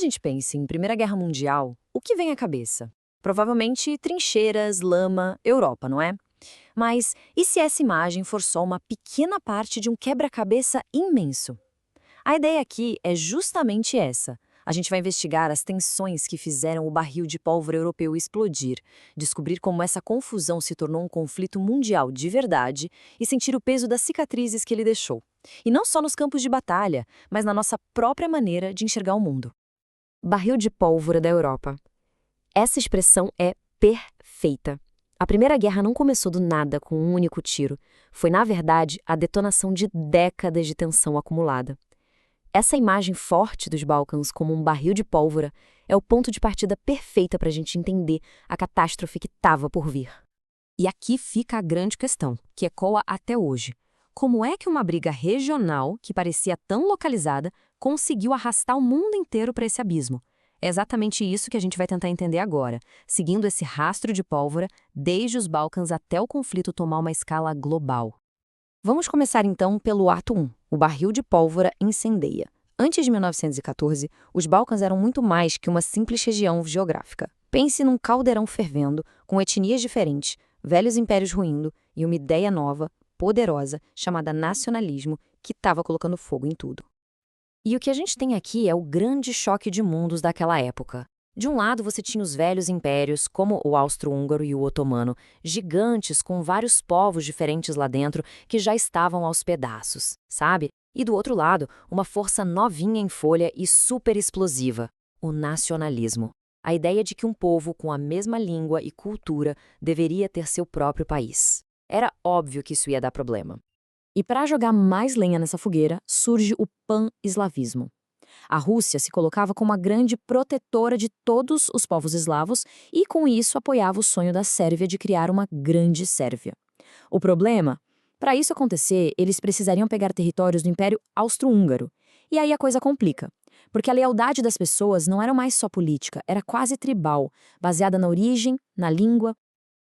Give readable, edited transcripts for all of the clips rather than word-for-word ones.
gente pensa em Primeira Guerra Mundial, o que vem à cabeça? Provavelmente trincheiras, lama, Europa, não é? Mas e se essa imagem for só uma pequena parte de um quebra-cabeça imenso? A ideia aqui é justamente essa. A gente vai investigar as tensões que fizeram o barril de pólvora europeu explodir, descobrir como essa confusão se tornou um conflito mundial de verdade e sentir o peso das cicatrizes que ele deixou. E não só nos campos de batalha, mas na nossa própria maneira de enxergar o mundo. Barril de pólvora da Europa. Essa expressão é perfeita. A Primeira Guerra não começou do nada com um único tiro. Foi, na verdade, a detonação de décadas de tensão acumulada. Essa imagem forte dos Balcãs como um barril de pólvora é o ponto de partida perfeita para a gente entender a catástrofe que estava por vir. E aqui fica a grande questão, que ecoa até hoje. Como é que uma briga regional, que parecia tão localizada, conseguiu arrastar o mundo inteiro para esse abismo? É exatamente isso que a gente vai tentar entender agora, seguindo esse rastro de pólvora, desde os Balcãs até o conflito tomar uma escala global. Vamos começar então pelo ato 1, o barril de pólvora incendeia. Antes de 1914, os Balcãs eram muito mais que uma simples região geográfica. Pense num caldeirão fervendo, com etnias diferentes, velhos impérios ruindo e uma ideia nova, poderosa, chamada nacionalismo, que estava colocando fogo em tudo. E o que a gente tem aqui é o grande choque de mundos daquela época. De um lado, você tinha os velhos impérios, como o austro-húngaro e o otomano, gigantes com vários povos diferentes lá dentro que já estavam aos pedaços, sabe? E do outro lado, uma força novinha em folha e super explosiva, o nacionalismo. A ideia de que um povo com a mesma língua e cultura deveria ter seu próprio país. Era óbvio que isso ia dar problema. E para jogar mais lenha nessa fogueira, surge o pan-eslavismo. A Rússia se colocava como a grande protetora de todos os povos eslavos e, com isso, apoiava o sonho da Sérvia de criar uma grande Sérvia. O problema? Para isso acontecer, eles precisariam pegar territórios do Império Austro-Húngaro. E aí a coisa complica, porque a lealdade das pessoas não era mais só política, era quase tribal, baseada na origem, na língua.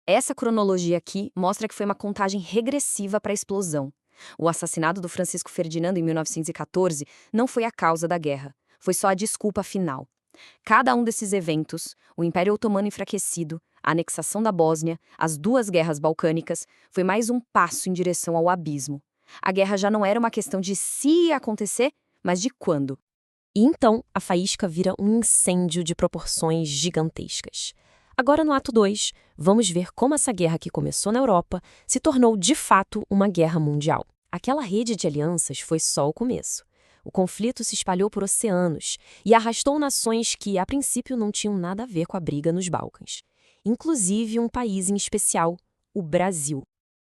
Essa cronologia aqui mostra que foi uma contagem regressiva para a explosão. O assassinato do Francisco Ferdinando em 1914 não foi a causa da guerra, foi só a desculpa final. Cada um desses eventos, o Império Otomano enfraquecido, a anexação da Bósnia, as duas guerras balcânicas, foi mais um passo em direção ao abismo. A guerra já não era uma questão de se ia acontecer, mas de quando. E então, a faísca vira um incêndio de proporções gigantescas. Agora, no ato 2, vamos ver como essa guerra que começou na Europa se tornou, de fato, uma guerra mundial. Aquela rede de alianças foi só o começo. O conflito se espalhou por oceanos e arrastou nações que, a princípio, não tinham nada a ver com a briga nos Balcãs. Inclusive um país em especial, o Brasil.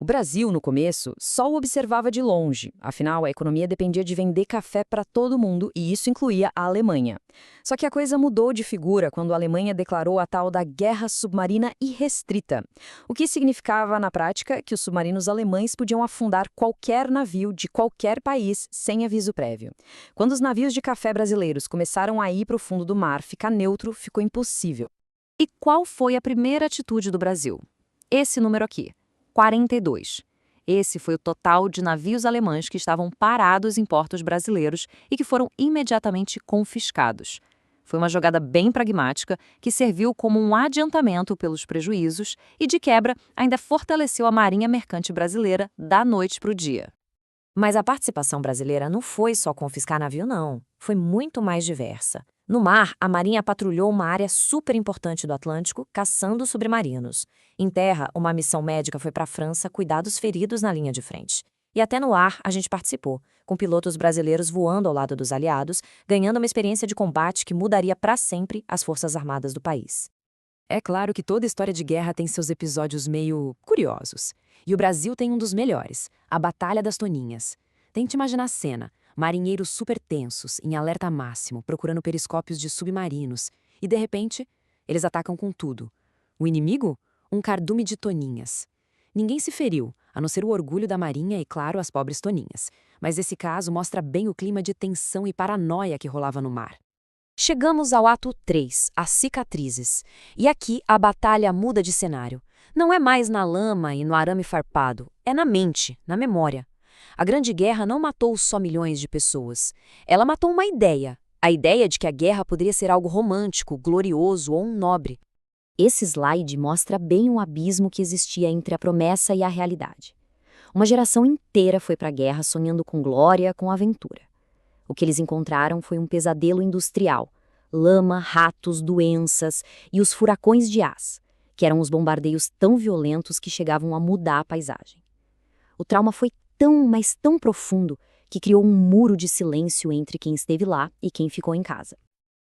O Brasil, no começo, só o observava de longe, afinal, a economia dependia de vender café para todo mundo e isso incluía a Alemanha. Só que a coisa mudou de figura quando a Alemanha declarou a tal da Guerra Submarina Irrestrita, o que significava, na prática, que os submarinos alemães podiam afundar qualquer navio de qualquer país sem aviso prévio. Quando os navios de café brasileiros começaram a ir para o fundo do mar, ficar neutro ficou impossível. E qual foi a primeira atitude do Brasil? Esse número aqui. 42. Esse foi o total de navios alemães que estavam parados em portos brasileiros e que foram imediatamente confiscados. Foi uma jogada bem pragmática que serviu como um adiantamento pelos prejuízos e, de quebra, ainda fortaleceu a marinha mercante brasileira da noite para o dia. Mas a participação brasileira não foi só confiscar navio, não. Foi muito mais diversa. No mar, a Marinha patrulhou uma área super importante do Atlântico, caçando submarinos. Em terra, uma missão médica foi para a França cuidar dos feridos na linha de frente. E até no ar, a gente participou, com pilotos brasileiros voando ao lado dos aliados, ganhando uma experiência de combate que mudaria para sempre as forças armadas do país. É claro que toda história de guerra tem seus episódios meio curiosos. E o Brasil tem um dos melhores, a Batalha das Toninhas. Tente imaginar a cena. Marinheiros super tensos, em alerta máximo, procurando periscópios de submarinos. E, de repente, eles atacam com tudo. O inimigo? Um cardume de toninhas. Ninguém se feriu, a não ser o orgulho da marinha e, claro, as pobres toninhas. Mas esse caso mostra bem o clima de tensão e paranoia que rolava no mar. Chegamos ao ato 3, as cicatrizes. E aqui a batalha muda de cenário. Não é mais na lama e no arame farpado, é na mente, na memória. A Grande Guerra não matou só milhões de pessoas. Ela matou uma ideia, A ideia de que a guerra poderia ser algo romântico, glorioso ou um nobre. Esse slide mostra bem o abismo que existia entre a promessa e a realidade. Uma geração inteira foi para a guerra sonhando com glória, com aventura. O que eles encontraram foi um pesadelo industrial, lama, ratos, doenças e os furacões de As, que eram os bombardeios tão violentos que chegavam a mudar a paisagem. O trauma foi tão, mas tão profundo que criou um muro de silêncio entre quem esteve lá e quem ficou em casa.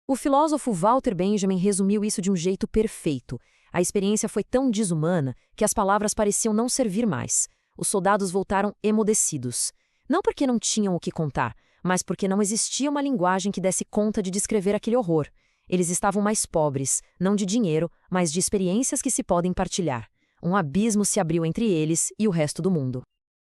O filósofo Walter Benjamin resumiu isso de um jeito perfeito. A experiência foi tão desumana que as palavras pareciam não servir mais. Os soldados voltaram emudecidos. Não porque não tinham o que contar, mas porque não existia uma linguagem que desse conta de descrever aquele horror. Eles estavam mais pobres, não de dinheiro, mas de experiências que se podem partilhar. Um abismo se abriu entre eles e o resto do mundo.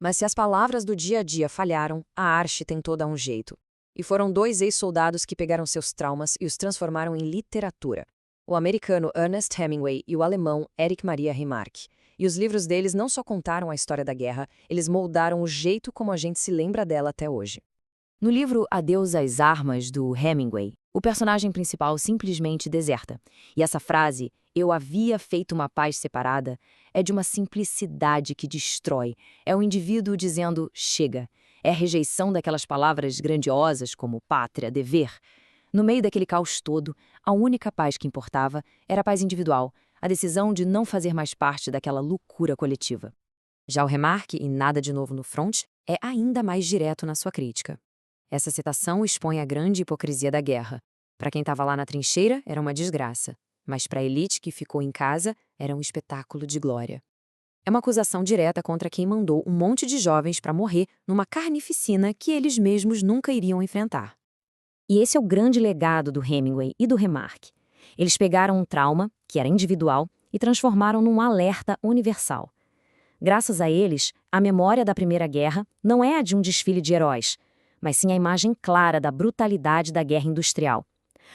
Mas se as palavras do dia a dia falharam, a arte tentou dar um jeito. E foram 2 ex-soldados que pegaram seus traumas e os transformaram em literatura. O americano Ernest Hemingway e o alemão Erich Maria Remarque. E os livros deles não só contaram a história da guerra, eles moldaram o jeito como a gente se lembra dela até hoje. No livro Adeus às Armas, do Hemingway, o personagem principal simplesmente deserta. E essa frase, "eu havia feito uma paz separada", é de uma simplicidade que destrói. É o indivíduo dizendo, chega. É a rejeição daquelas palavras grandiosas como pátria, dever. No meio daquele caos todo, a única paz que importava era a paz individual, a decisão de não fazer mais parte daquela loucura coletiva. Já o Remarque, em Nada de Novo no Front, é ainda mais direto na sua crítica. Essa citação expõe a grande hipocrisia da guerra. Para quem estava lá na trincheira, era uma desgraça, mas para a elite que ficou em casa, era um espetáculo de glória. É uma acusação direta contra quem mandou um monte de jovens para morrer numa carnificina que eles mesmos nunca iriam enfrentar. E esse é o grande legado do Hemingway e do Remarque. Eles pegaram um trauma, que era individual, e transformaram num alerta universal. Graças a eles, a memória da Primeira Guerra não é a de um desfile de heróis, mas sim a imagem clara da brutalidade da guerra industrial.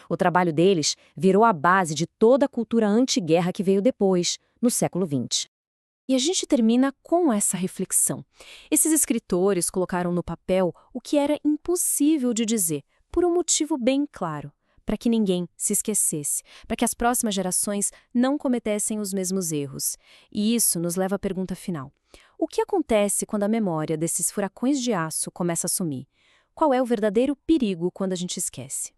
O trabalho deles virou a base de toda a cultura anti-guerra que veio depois, no século XX. E a gente termina com essa reflexão. Esses escritores colocaram no papel o que era impossível de dizer, por um motivo bem claro, para que ninguém se esquecesse, para que as próximas gerações não cometessem os mesmos erros. E isso nos leva à pergunta final. O que acontece quando a memória desses furacões de aço começa a sumir? Qual é o verdadeiro perigo quando a gente esquece?